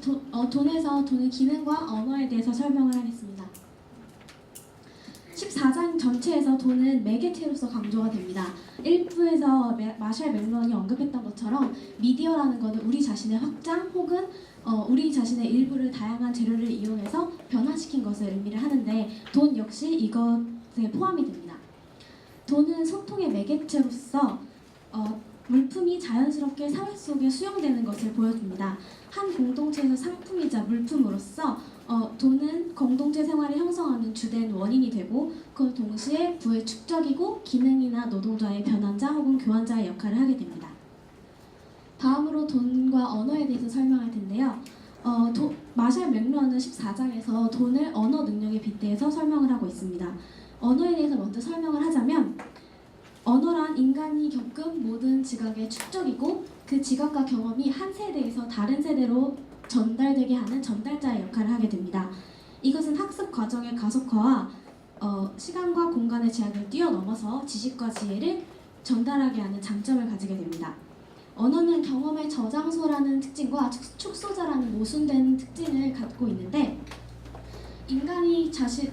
돈에서 돈의 기능과 언어에 대해서 설명을 하겠습니다. 14장 전체에서 돈은 매개체로서 강조가 됩니다. 1부에서 마샬 맥런이 언급했던 것처럼 미디어라는 것은 우리 자신의 확장 혹은 우리 자신의 일부를 다양한 재료를 이용해서 변화시킨 것을 의미를 하는데 돈 역시 이것에 포함이 됩니다. 돈은 소통의 매개체로서 물품이 자연스럽게 사회 속에 수용되는 것을 보여줍니다. 한 공동체에서 상품이자 물품으로서 돈은 공동체 생활을 형성하는 주된 원인이 되고 그 동시에 부의 축적이고 기능이나 노동자의 변환자 혹은 교환자의 역할을 하게 됩니다. 다음으로 돈과 언어에 대해서 설명할 텐데요. 마샬 맥런은 14장에서 돈을 언어 능력에 빗대서 설명을 하고 있습니다. 언어에 대해서 먼저 설명을 하자면 언어란 인간이 겪은 모든 지각의 축적이고 그 지각과 경험이 한 세대에서 다른 세대로 전달되게 하는 전달자의 역할을 하게 됩니다. 이것은 학습 과정의 가속화와 시간과 공간의 제약을 뛰어넘어서 지식과 지혜를 전달하게 하는 장점을 가지게 됩니다. 언어는 경험의 저장소라는 특징과 축소자라는 모순된 특징을 갖고 있는데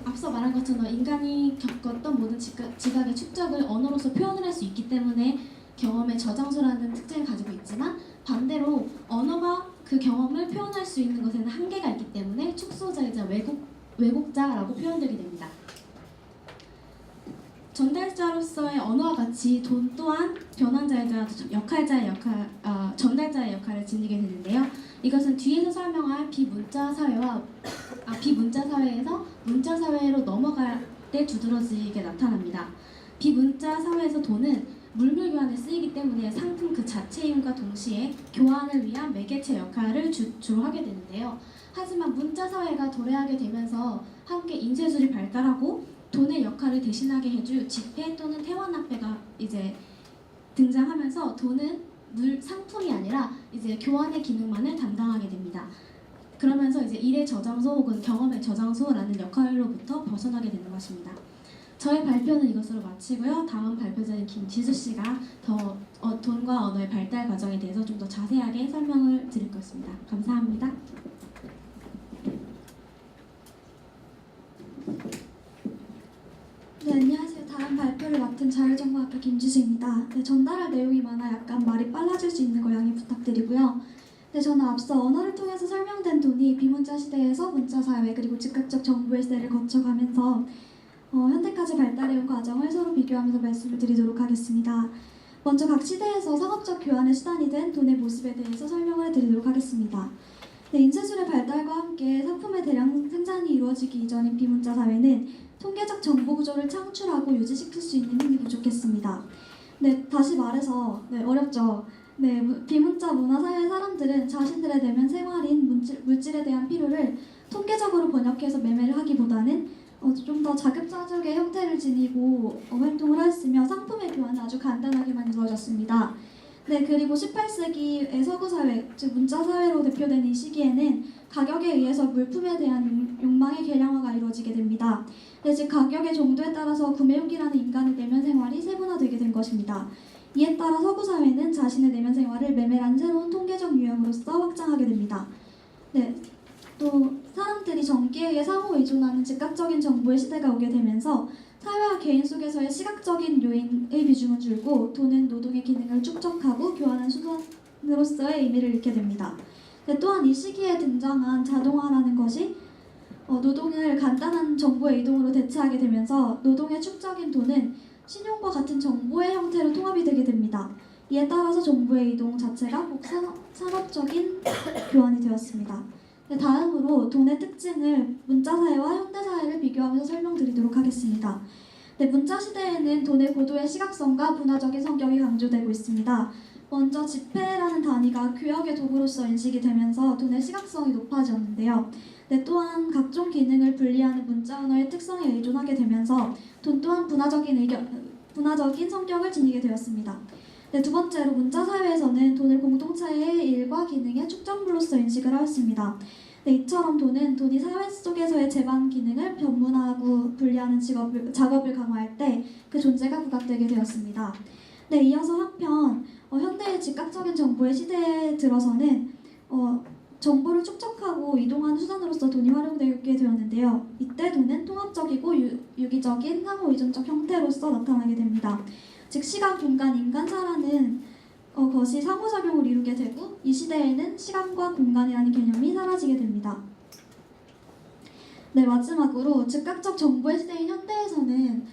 앞서 말한 것처럼 인간이 겪었던 모든 지각의 축적을 언어로서 표현을 할 수 있기 때문에 경험의 저장소라는 특징을 가지고 있지만 반대로 언어가 그 경험을 표현할 수 있는 것에는 한계가 있기 때문에 축소자이자 왜곡자라고 표현되게 됩니다. 전달자로서의 언어와 같이 돈 또한 변환자이자 전달자의 역할을 지니게 되는데요. 이것은 뒤에서 설명할 비문자 사회에서 문자 사회로 넘어갈 때 두드러지게 나타납니다. 비문자 사회에서 돈은 물물 교환에 쓰이기 때문에 상품 그 자체임과 동시에 교환을 위한 매개체 역할을 주로 하게 되는데요. 하지만 문자 사회가 도래하게 되면서 함께 인쇄술이 발달하고 돈의 역할을 대신하게 해줄 지폐 또는 태완화폐가 이제 등장하면서 돈은 상품이 아니라 이제 교환의 기능만을 담당하게 됩니다. 그러면서 이제 일의 저장소 혹은 경험의 저장소라는 역할로부터 벗어나게 되는 것입니다. 저의 발표는 이것으로 마치고요. 다음 발표자인 김지수 씨가 더 돈과 언어의 발달 과정에 대해서 좀 더 자세하게 설명을 드릴 것입니다. 감사합니다. 네, 안녕하세요. 다음 발표를 맡은 자율정보학과 김지수입니다. 네, 전달할 내용이 많아 약간 말이 빨라질 수 있는 거 양해 부탁드리고요. 네, 저는 앞서 언어를 통해서 설명된 돈이 비문자 시대에서 문자 사회 그리고 즉각적 정보의 시대를 거쳐가면서 현대까지 발달해온 과정을 서로 비교하면서 말씀을 드리도록 하겠습니다. 먼저 각 시대에서 상업적 교환의 수단이 된 돈의 모습에 대해서 설명을 드리도록 하겠습니다. 네, 인쇄술의 발달과 함께 상품의 대량 생산이 이루어지기 이전인 비문자 사회는 통계적 정보 구조를 창출하고 유지시킬 수 있는 힘이 부족했습니다. 네, 다시 말해서 어렵죠. 네, 비문자 문화 사회의 사람들은 자신들의 내면 생활인 물질에 대한 필요를 통계적으로 번역해서 매매를 하기보다는 좀 더 자급자족의 형태를 지니고 활동을 했으며 상품의 교환은 아주 간단하게만 이루어졌습니다. 네, 그리고 18세기의 서구 사회, 즉 문자 사회로 대표되는 이 시기에는 가격에 의해서 물품에 대한 욕망의 계량화가 이루어지게 됩니다. 네, 즉 가격의 정도에 따라서 구매욕이라는 인간의 내면 생활이 세분화되게 된 것입니다. 이에 따라 서구 사회는 자신의 내면 생활을 매매라는 새로운 통계적 유형으로서 확장하게 됩니다. 네, 또 사람들이 정기에 의해 상호 의존하는 즉각적인 정보의 시대가 오게 되면서 사회와 개인 속에서의 시각적인 요인의 비중은 줄고 돈은 노동의 기능을 축적하고 교환하는 수단으로서의 의미를 잃게 됩니다. 네, 또한 이 시기에 등장한 자동화라는 것이 노동을 간단한 정보의 이동으로 대체하게 되면서 노동의 축적인 돈은 신용과 같은 정보의 형태로 통합이 되게 됩니다. 이에 따라서 정보의 이동 자체가 산업적인 교환이 되었습니다. 네, 다음으로 돈의 특징을 문자사회와 현대사회를 비교하면서 설명드리도록 하겠습니다. 네, 문자시대에는 돈의 고도의 시각성과 문화적인 성격이 강조되고 있습니다. 먼저 지폐라는 단위가 교역의 도구로서 인식이 되면서 돈의 시각성이 높아졌는데요. 네, 또한 각종 기능을 분리하는 문자 언어의 특성에 의존하게 되면서 돈 또한 문화적인 성격을 지니게 되었습니다. 네, 두 번째로 문자 사회에서는 돈을 공동체의 일과 기능의 축적물로서 인식을 하였습니다. 네, 이처럼 돈이 사회 속에서의 재반 기능을 변문하고 분리하는 작업을 강화할 때 그 존재가 부각되게 되었습니다. 네, 이어서 한편 현대의 즉각적인 정보의 시대에 들어서는 정보를 축적하고 이동하는 수단으로서 돈이 활용되게 되었는데요. 이때 돈은 통합적이고 유기적인 상호 의존적 형태로서 나타나게 됩니다. 즉 시간, 공간, 인간사라는 것이 상호작용을 이루게 되고 이 시대에는 시간과 공간이라는 개념이 사라지게 됩니다. 네, 마지막으로 즉각적 정보의 시대인 현대에서는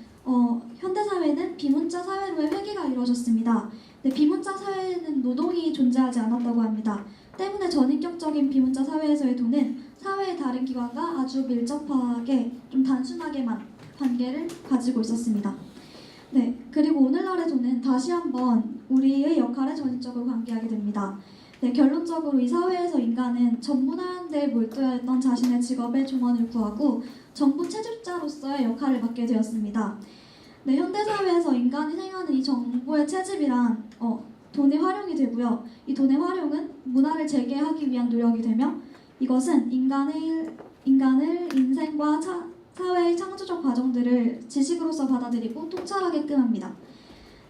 현대사회는 비문자 사회로의 회귀가 이루어졌습니다. 네, 비문자 사회에는 노동이 존재하지 않았다고 합니다. 때문에 전인격적인 비문자 사회에서의 돈은 사회의 다른 기관과 아주 밀접하게 좀 단순하게만 관계를 가지고 있었습니다. 네, 그리고 오늘날의 돈은 다시 한번 우리의 역할에 전인적으로 관계하게 됩니다. 네, 결론적으로 이 사회에서 인간은 전문화한 데 몰두했던 자신의 직업의 종언을 구하고 정보 채집자로서의 역할을 맡게 되었습니다. 네, 현대사회에서 인간이 행하는 이 정보의 채집이란 돈의 활용이 되고요. 이 돈의 활용은 문화를 재개하기 위한 노력이 되며 이것은 인간을 인생과 사회의 창조적 과정들을 지식으로서 받아들이고 통찰하게끔 합니다.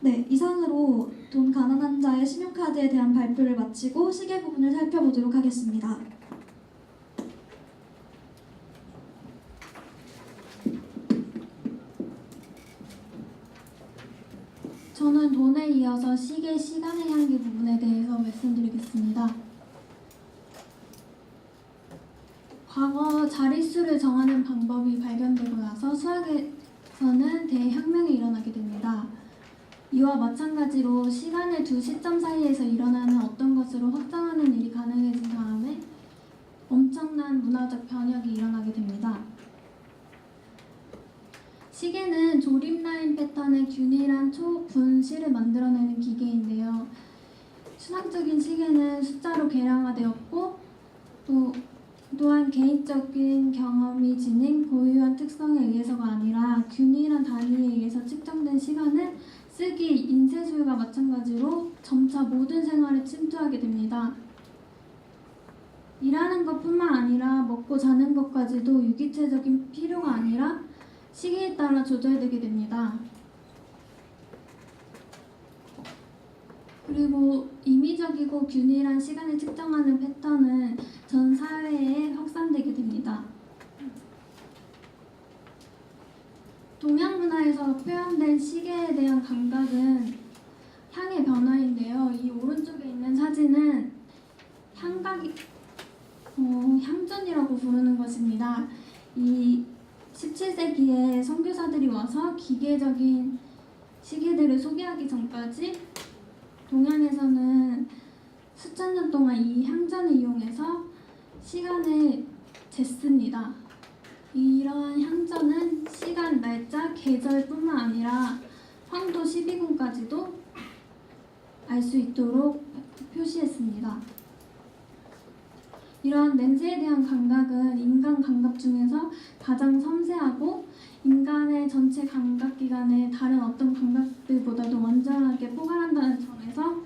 네, 이상으로 돈 가난한 자의 신용카드에 대한 발표를 마치고 시계 부분을 살펴보도록 하겠습니다. 저는 돈에 이어서 시계, 시간의 향기 부분에 대해서 말씀드리겠습니다. 과거 자릿수를 정하는 방법이 발견되고 나서 수학에서는 대혁명이 일어나게 됩니다. 이와 마찬가지로 시간을 두 시점 사이에서 일어나는 어떤 것으로 확장하는 일이 가능해진 다음에 엄청난 문화적 변혁이 일어나게 됩니다. 시계는 조립 라인 패턴의 균일한 초분실을 만들어내는 기계인데요. 수학적인 시계는 숫자로 계량화되었고 또한 개인적인 경험이 지닌 고유한 특성에 의해서가 아니라 균일한 단위에 의해서 측정된 시간은 쓰기, 인쇄술과 마찬가지로 점차 모든 생활에 침투하게 됩니다. 일하는 것뿐만 아니라 먹고 자는 것까지도 유기체적인 필요가 아니라 시기에 따라 조절되게 됩니다. 그리고 임의적이고 균일한 시간을 측정하는 패턴은 전 사회에 확산되게 됩니다. 동양 문화에서 표현된 시계에 대한 감각은 향의 변화인데요. 이 오른쪽에 있는 사진은 향전이라고 부르는 것입니다. 이 17세기에 선교사들이 와서 기계적인 시계들을 소개하기 전까지 동양에서는 수천 년 동안 이 향전을 이용해서 시간을 쟀습니다. 이러한 향전은 시간, 날짜, 계절뿐만 아니라 황도 12군까지도 알 수 있도록 표시했습니다. 이러한 냄새에 대한 감각은 인간 감각 중에서 가장 섬세하고 인간의 전체 감각기관에 다른 어떤 감각들보다도 완전하게 포괄한다는 점에서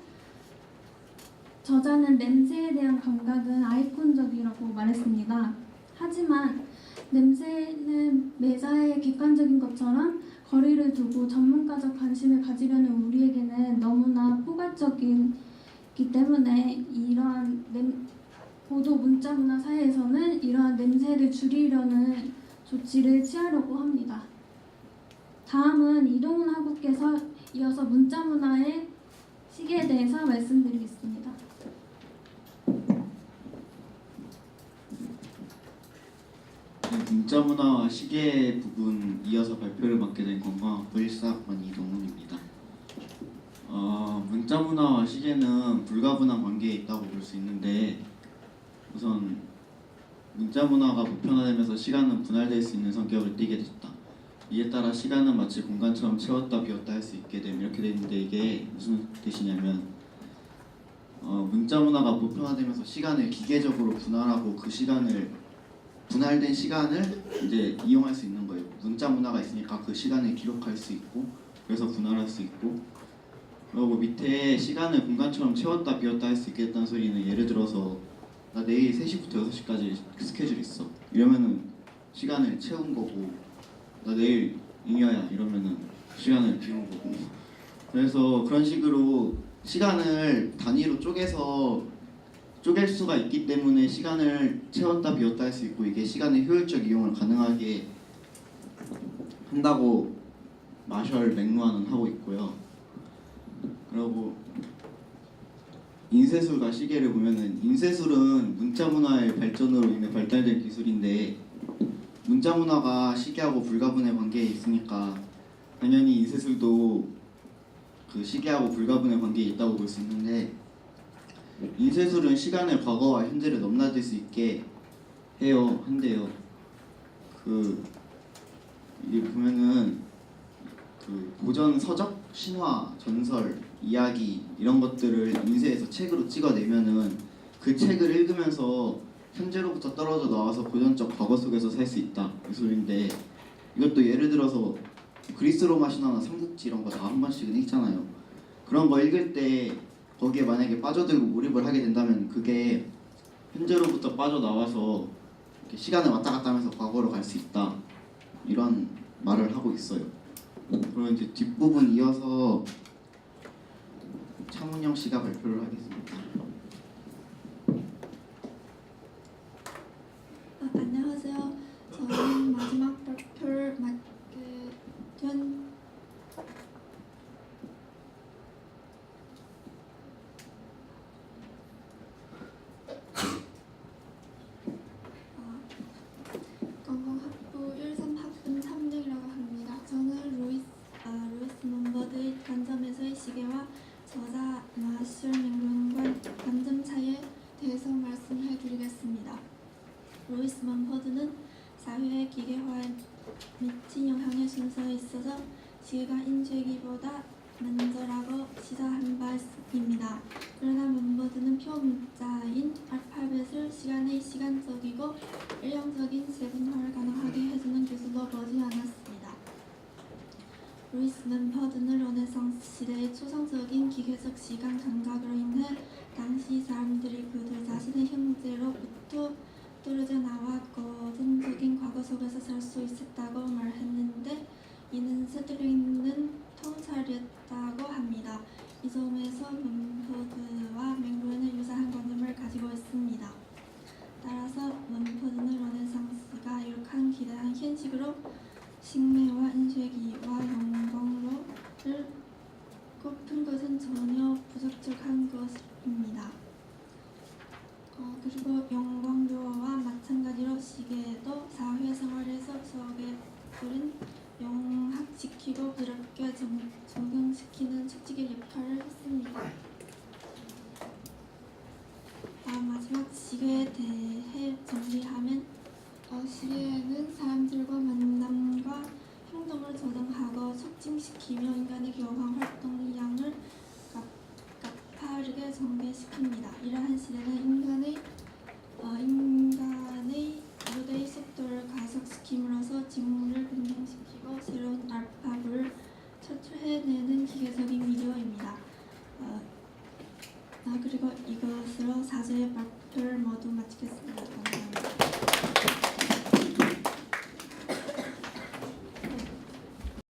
저자는 냄새에 대한 감각은 아이콘적이라고 말했습니다. 하지만 냄새는 매사에 객관적인 것처럼 거리를 두고 전문가적 관심을 가지려는 우리에게는 너무나 포괄적이기 때문에 이러한 고도 문자 문화 사회에서는 이러한 냄새를 줄이려는 조치를 취하려고 합니다. 다음은 이동훈 학우께서 이어서 문자 문화의 시계에 대해서 말씀드리겠습니다. 문자 문화와 시계 부분 이어서 발표를 맡게 된 건강학부 1사학번 이동훈입니다. 문자 문화와 시계는 불가분한 관계에 있다고 볼 수 있는데 우선 문자 문화가 보편화되면서 시간은 분할될 수 있는 성격을 띠게 됐다. 이에 따라 시간은 마치 공간처럼 채웠다 비웠다 할 수 있게 됨 이렇게 되는데 이게 무슨 뜻이냐면 문자 문화가 보편화되면서 시간을 기계적으로 분할하고 그 시간을 분할된 시간을 이제 이용할 수 있는 거예요. 문자 문화가 있으니까 그 시간을 기록할 수 있고 그래서 분할할 수 있고 그리고 밑에 시간을 공간처럼 채웠다 비웠다 할 수 있겠다는 소리는 예를 들어서 나 내일 3시부터 6시까지 스케줄 있어 이러면은 시간을 채운 거고 나 내일 잉여야 이러면은 시간을 비운 거고 그래서 그런 식으로 시간을 단위로 쪼개서 쪼갤 수가 있기 때문에 시간을 채웠다 비웠다 할 수 있고, 이게 시간의 효율적 이용을 가능하게 한다고 마셜 맥루아는 하고 있고요. 그리고 인쇄술과 시계를 보면은, 인쇄술은 문자 문화의 발전으로 인해 발달된 기술인데, 문자 문화가 시계하고 불가분의 관계에 있으니까 당연히 인쇄술도 그 시계하고 불가분의 관계에 있다고 볼 수 있는데, 인쇄술은 시간을 과거와 현재를 넘나들 수 있게 한대요. 이게 보면은 고전 서적, 신화, 전설, 이야기 이런 것들을 인쇄해서 책으로 찍어내면은 그 책을 읽으면서 현재로부터 떨어져 나와서 고전적 과거 속에서 살 수 있다, 이 소리인데, 이것도 예를 들어서 그리스 로마 신화나 삼국지 이런 거 다 한 번씩은 읽잖아요. 그런 거 읽을 때 거기에 만약에 빠져들고 몰입을 하게 된다면 그게 현재로부터 빠져나와서 이렇게 시간을 왔다 갔다 하면서 과거로 갈 수 있다, 이런 말을 하고 있어요. 그럼 이제 뒷부분 이어서 차문영 씨가 발표를 하겠습니다. 안녕하세요. 저는 마지막 발표를 맡게 된 건강학부 13학번 3등이라고 합니다. 저는 루이스 몬버드의 관점에서의 시계와 저자 마셜 맥루아의 관점 차이에 대해서 말씀해 드리겠습니다. 루이스 몬버드는 사회의 기계화에 미친 영향의 순서에 있어서 시계가 인쇄기보다 먼저라고 시사한 바 있습니다. 그러나 몬버드는 표 문자인 알파벳을 시간의 시간적이고 일형적인 세분화를 가능하게 해주는 기술로 보지 않았습니다. 루이스 몬버드는 르네상스 시대의 초상적인 기계적 시간 감각으로 인해 당시 사람들이 그들 자신의 현재로부터 떨어져 나와 고전적인 과거 속에서 살 수 있었다고 말했는데, 이는 스트링는 통찰이었다고 합니다. 이 점에서 몬버드와 맥루아는 유사한 관점을 가지고 있습니다. 따라서 몬버드는 르네상스가 이룩한 기대한 현식으로 식매와 인쇄기와 영광로를 꼽은 것은 전혀 부적절한 것입니다. 그리고 영광로와 마찬가지로 시계도 사회생활에서 소개들은 영합시키고 부드럽게 적용시키는 축지의 역할을 했습니다. 마지막 시계에 대해 정리하면, 시계는 사람들과 만남과 행동을 조정하고 촉진시키며 인간의 교환 활동량을 가파르게 전개시킵니다. 이러한 시대는 인간의 무대의 속도를 가속시킴으로써 직무를 변경시키고 새로운 알파벳을 창출해내는 기계적인 미디어입니다. 그리고 이것으로 4주의 발표를 모두 마치겠습니다. 감사합니다.